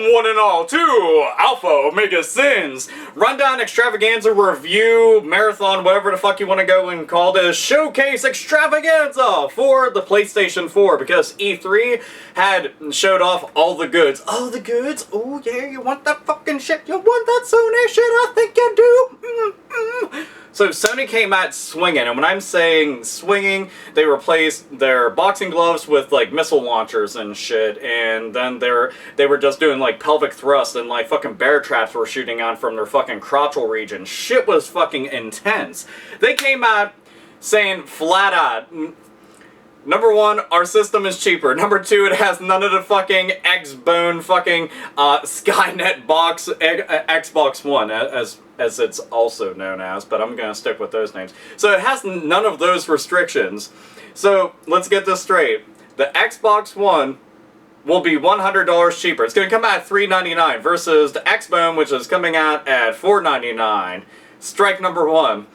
Welcome one and all to Alpha Omega Sins Rundown Extravaganza Review Marathon, whatever the fuck you want to go and call this, Showcase Extravaganza for the PlayStation 4, because E3 had showed off all the goods. Oh, the goods? Oh yeah, you want that fucking shit? You want that Sony shit? I think you do. So Sony came out swinging, and when I'm saying swinging, they replaced their boxing gloves with like missile launchers and shit, and then they were just doing like pelvic thrust, and like fucking bear traps were shooting out from their fucking crotchal region. Shit was fucking intense. They came out saying flat out, number one, our system is cheaper. Number two, it has none of the fucking XBONE fucking Skynet box Xbox One, as it's also known as, but I'm gonna stick with those names. So it has none of those restrictions. So let's get this straight. The Xbox One will be $100 cheaper. It's gonna come out at $399 versus the XBONE, which is coming out at $499. Strike number one.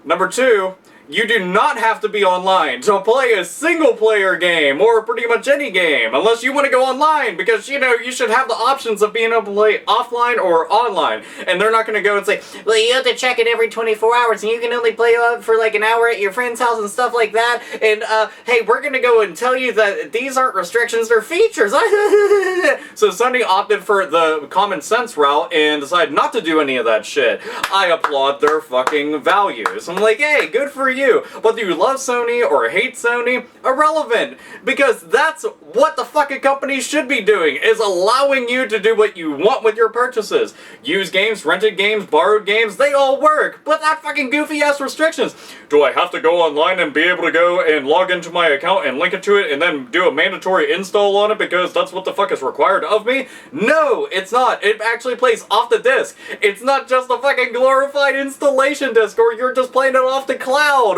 Number two, you do not have to be online to play a single-player game, or pretty much any game, unless you want to go online, because, you know, you should have the options of being able to play offline or online, and they're not going to go and say, well, you have to check it every 24 hours, and you can only play for like an hour at your friend's house and stuff like that, and, hey, we're going to go and tell you that these aren't restrictions, they're features. So Sony opted for the common sense route and decided not to do any of that shit. I applaud their fucking values. I'm like, hey, good for you. Whether you love Sony or hate Sony, irrelevant, because that's what the fucking company should be doing, is allowing you to do what you want with your purchases. Used games, rented games, borrowed games, they all work, but that fucking goofy ass restrictions. Do I have to go online and be able to go and log into my account and link it to it and then do a mandatory install on it because that's what the fuck is required of me? No, it's not. It actually plays off the disc. It's not just a fucking glorified installation disc, or you're just playing it off the cloud.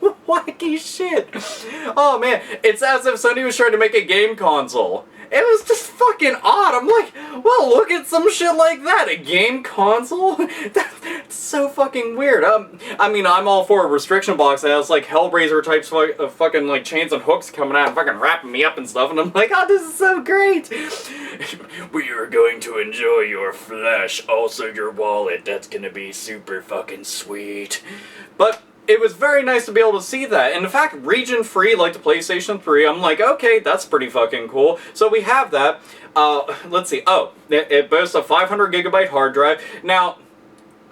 Wacky shit. Oh man, it's as if Sony was trying to make a game console. It was just fucking odd. I'm like, well, look at some shit like that. A game console? That's so fucking weird. I mean, I'm all for a restriction box that has like Hellraiser types of fucking like chains and hooks coming out and fucking wrapping me up and stuff, and I'm like, oh, this is so great. We are going to enjoy your flesh, also your wallet. That's gonna be super fucking sweet. But it was very nice to be able to see that. And in fact, region free like the PlayStation 3, I'm like, okay, that's pretty fucking cool. So we have that. Let's see. Oh, it boasts a 500GB hard drive. Now,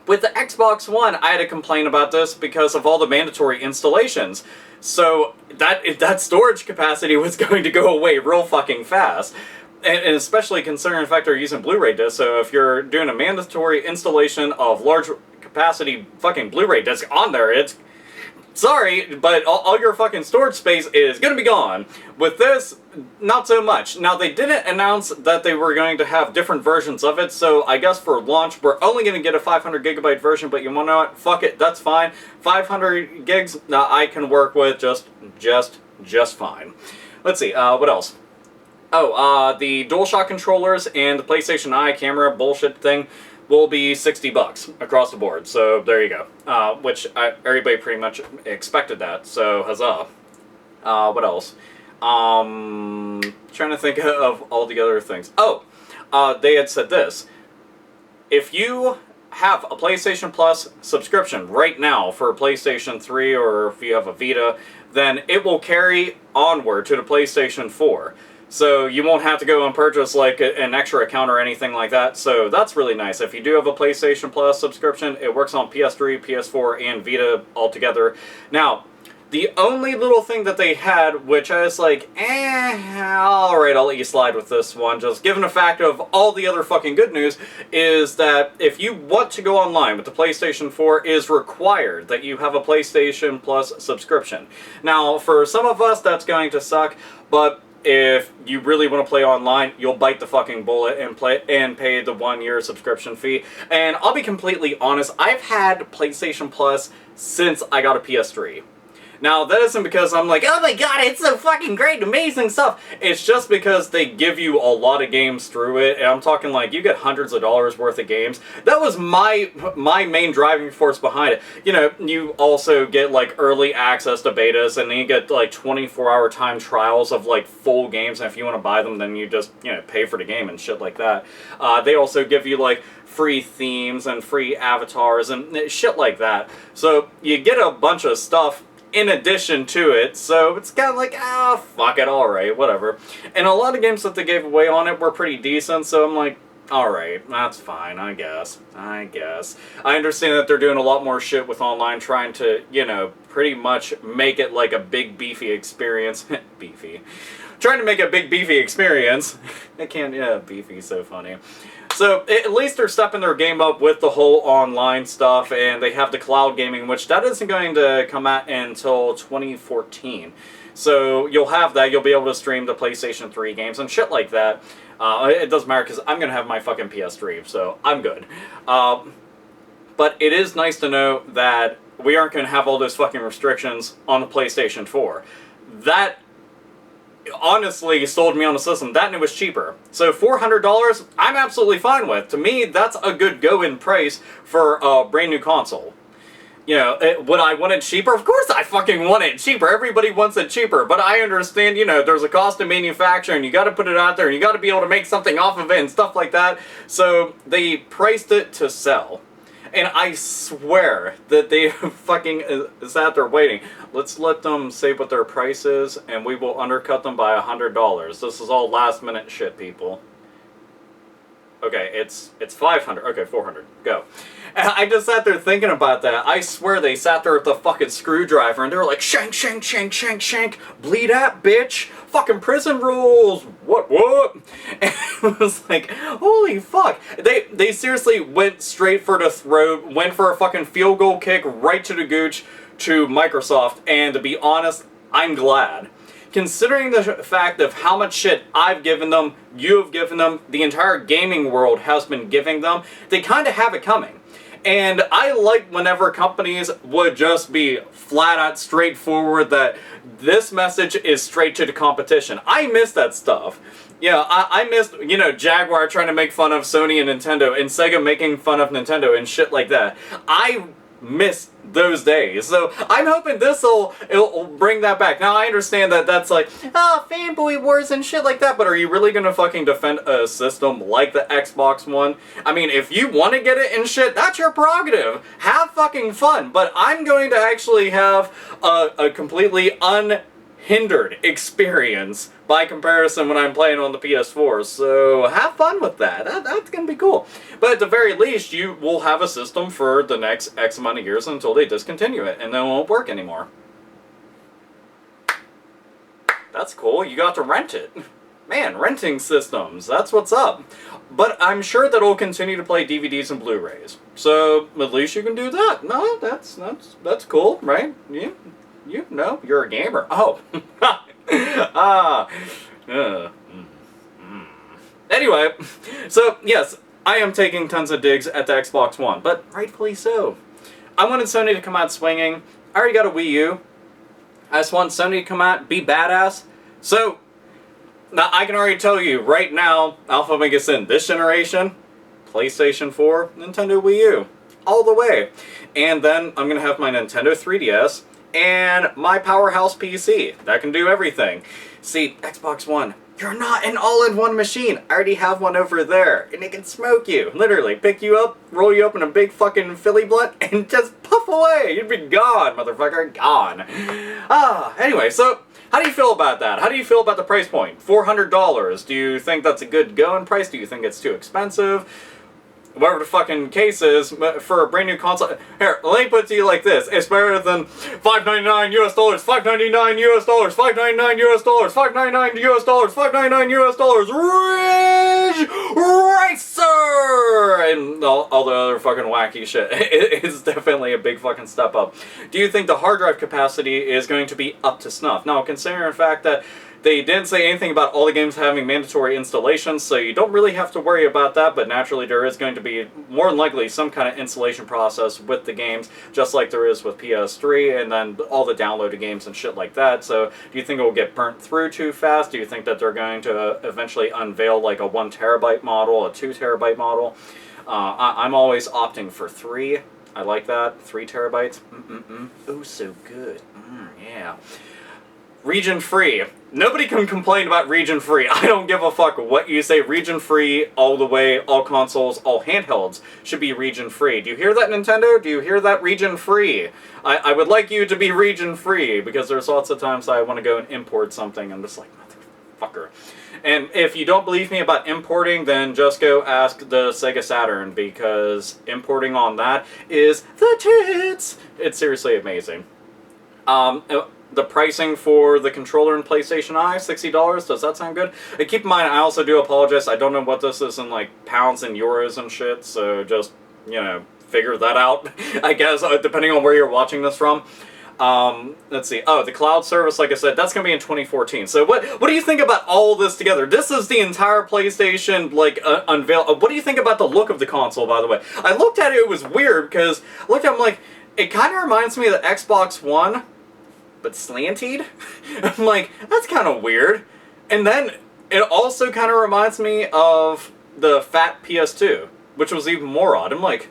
with the Xbox One, I had to complain about this because of all the mandatory installations. So that storage capacity was going to go away real fucking fast. And especially considering the fact they're using Blu-ray discs, so if you're doing a mandatory installation of large capacity fucking Blu-ray disc on there, it's... Sorry, but all your fucking storage space is gonna be gone. With this, not so much. Now, they didn't announce that they were going to have different versions of it, so I guess for launch, we're only gonna get a 500GB version, but you wanna know what? Fuck it, that's fine. 500 gigs, I can work with just fine. Let's see, what else? Oh, the DualShock controllers and the PlayStation Eye camera bullshit thing will be $60 across the board, so there you go. Which everybody pretty much expected that, so huzzah. What else? Trying to think of all the other things. Oh, they had said this. If you have a PlayStation Plus subscription right now for a PlayStation 3, or if you have a Vita, then it will carry onward to the PlayStation 4. So you won't have to go and purchase like an extra account or anything like that. So that's really nice. If you do have a PlayStation Plus subscription, it works on PS3, PS4, and Vita altogether. Now, the only little thing that they had, which I was like, alright, I'll let you slide with this one, just given the fact of all the other fucking good news, is that if you want to go online with the PlayStation 4, it is required that you have a PlayStation Plus subscription. Now, for some of us, that's going to suck, but if you really want to play online, you'll bite the fucking bullet and pay the 1-year subscription fee. And I'll be completely honest, I've had PlayStation Plus since I got a PS3. Now, that isn't because I'm like, oh my god, it's so fucking great, amazing stuff. It's just because they give you a lot of games through it, and I'm talking like, you get hundreds of dollars worth of games. That was my main driving force behind it. You know, you also get like early access to betas, and then you get like 24-hour time trials of like full games, and if you want to buy them, then you just, you know, pay for the game and shit like that. They also give you like free themes and free avatars and shit like that. So you get a bunch of stuff in addition to it, so it's kind of like, ah, fuck it, alright, whatever. And a lot of games that they gave away on it were pretty decent, so I'm like, alright, that's fine, I guess. I understand that they're doing a lot more shit with online, trying to, you know, pretty much make it like a big beefy experience. Beefy. Trying to make a big beefy experience. Yeah, beefy, so funny. So, at least they're stepping their game up with the whole online stuff, and they have the cloud gaming, which that isn't going to come out until 2014. So, you'll have that, you'll be able to stream the PlayStation 3 games and shit like that. It doesn't matter, because I'm going to have my fucking PS3, so I'm good. But it is nice to know that we aren't going to have all those fucking restrictions on the PlayStation 4. That honestly sold me on the system. That and it was cheaper. So $400, I'm absolutely fine with. To me, that's a good go-in price for a brand new console. You know, would I want it cheaper? Of course I fucking want it cheaper. Everybody wants it cheaper. But I understand, you know, there's a cost of manufacturing. You gotta put it out there, and you gotta be able to make something off of it and stuff like that. So they priced it to sell. And I swear that they fucking sat there waiting. Let's let them say what their price is, and we will undercut them by $100. This is all last minute shit, people. Okay, it's 500. Okay, 400. Go. And I just sat there thinking about that. I swear they sat there with the fucking screwdriver, and they were like, shank, shank, shank, shank, shank. Bleed out, bitch. Fucking prison rules. What? And it was like, holy fuck. They seriously went straight for the throat, went for a fucking field goal kick right to the gooch to Microsoft, and to be honest, I'm glad. Considering the fact of how much shit I've given them, you have given them, the entire gaming world has been giving them, they kind of have it coming. And I like whenever companies would just be flat out straightforward that this message is straight to the competition. I miss that stuff. Yeah, I missed, you know, Jaguar trying to make fun of Sony and Nintendo, and Sega making fun of Nintendo and shit like that. I miss those days. So I'm hoping it'll bring that back. Now I understand that that's like, fanboy wars and shit like that, but are you really gonna fucking defend a system like the Xbox One? I mean, if you want to get it and shit, that's your prerogative. Have fucking fun. But I'm going to actually have a completely unhindered experience by comparison when I'm playing on the PS4, so have fun with that. That's gonna be cool. But at the very least, you will have a system for the next X amount of years until they discontinue it, and then it won't work anymore. That's cool, you got to rent it. Man, renting systems, that's what's up. But I'm sure that it'll continue to play DVDs and Blu-rays. So, at least you can do that. No, that's cool, right? You know, you're a gamer. Oh. Anyway, so yes, I am taking tons of digs at the Xbox One, but rightfully so. I wanted Sony to come out swinging. I already got a Wii U. I just want Sony to come out, be badass. So, now I can already tell you, right now, Alpha Omega Sin, this generation, PlayStation 4, Nintendo Wii U, all the way. And then I'm going to have my Nintendo 3DS, and my powerhouse PC that can do everything. See, Xbox One, you're not an all-in-one machine. I already have one over there, and it can smoke you. Literally, pick you up, roll you up in a big fucking Philly blunt, and just puff away. You'd be gone, motherfucker, gone. Anyway, so how do you feel about that? How do you feel about the price point? $400. Do you think that's a good going price? Do you think it's too expensive? Whatever the fucking case is, for a brand new console. Here, let me put it to you like this. It's better than $5.99 US dollars, $5.99 US dollars, $5.99 US dollars, $5.99 US dollars, $5.99 US dollars, Ridge Racer! And all the other fucking wacky shit. It's definitely a big fucking step up. Do you think the hard drive capacity is going to be up to snuff? Now, considering the fact that They didn't say anything about all the games having mandatory installations, so you don't really have to worry about that, but naturally there is going to be, more than likely, some kind of installation process with the games, just like there is with PS3, and then all the downloaded games and shit like that. So do you think it will get burnt through too fast? Do you think that they're going to eventually unveil like a 1 terabyte model, a 2 terabyte model? I'm always opting for 3. I like that. 3 terabytes. Oh, so good. Yeah. Region free. Nobody can complain about region free. I don't give a fuck what you say. Region free all the way. All consoles, all handhelds should be region free. Do you hear that, Nintendo? Do you hear that, region free? I would like you to be region free, because there's lots of times I want to go and import something. I'm just like, motherfucker. And if you don't believe me about importing, then just go ask the Sega Saturn, because importing on that is the tits. It's seriously amazing. The pricing for the controller and PlayStation Eye, $60. Does that sound good? Keep in mind, I also do apologize. I don't know what this is in like pounds and euros and shit. So just, you know, figure that out. I guess depending on where you're watching this from. Let's see. Oh, the cloud service, like I said, that's gonna be in 2014. So what do you think about all this together? This is the entire PlayStation, like, unveil. What do you think about the look of the console, by the way? I looked at it, it was weird, because I looked at it, I'm like, it kind of reminds me of the Xbox One, but slanted. I'm like, that's kind of weird. And then it also kind of reminds me of the fat PS2, which was even more odd. I'm like,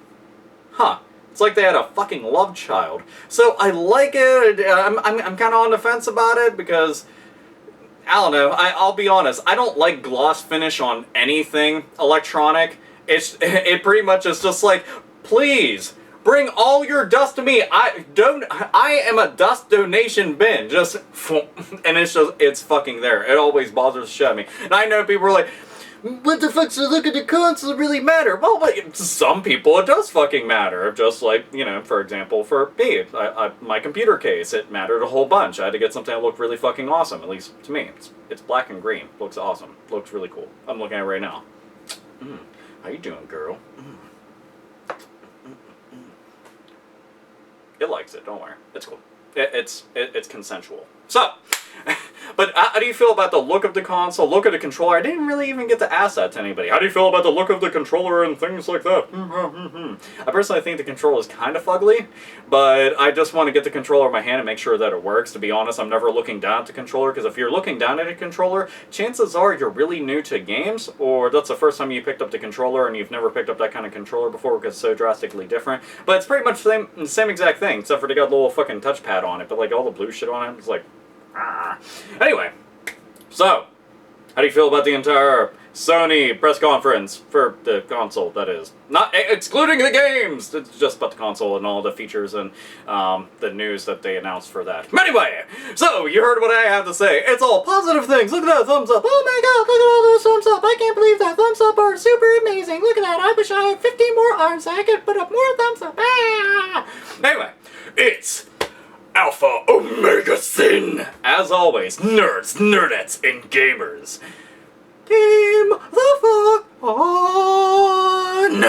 huh. It's like they had a fucking love child. So I like it. I'm kind of on the fence about it, because I don't know. I'll be honest. I don't like gloss finish on anything electronic. It pretty much is just like, please bring all your dust to me. I am a dust donation bin. Just, and it's fucking there. It always bothers the shit out of me. And I know people are like, what the fuck's the look of the console really matter? Well, but some people it does fucking matter. Just like, you know, for example, for me, my computer case, it mattered a whole bunch. I had to get something that looked really fucking awesome, at least to me. It's black and green. Looks awesome. Looks really cool. I'm looking at it right now. How you doing, girl? It likes it, don't worry. It's cool. It's consensual. So, but how do you feel about the look of the console, look of the controller? I didn't really even get to ask that to anybody. How do you feel about the look of the controller and things like that? I personally think the controller is kind of ugly, but I just want to get the controller in my hand and make sure that it works. To be honest, I'm never looking down at the controller, because if you're looking down at a controller, chances are you're really new to games, or that's the first time you picked up the controller and you've never picked up that kind of controller before, because it's so drastically different. But it's pretty much the same exact thing, except for they got a little fucking touchpad on it, but like all the blue shit on it, it's like, Anyway, so, how do you feel about the entire Sony press conference for the console, that is? Not excluding the games! It's just about the console and all the features and the news that they announced for that. Anyway, so, you heard what I have to say. It's all positive things. Look at that thumbs up. Oh my god, look at all those thumbs up. I can't believe that. Thumbs up are super amazing. Look at that. I wish I had 15 more arms so I could put up more thumbs up. Ah! Anyway, it's Alpha Omega Sin! As always, nerds, nerdettes, and gamers, game the fuck on!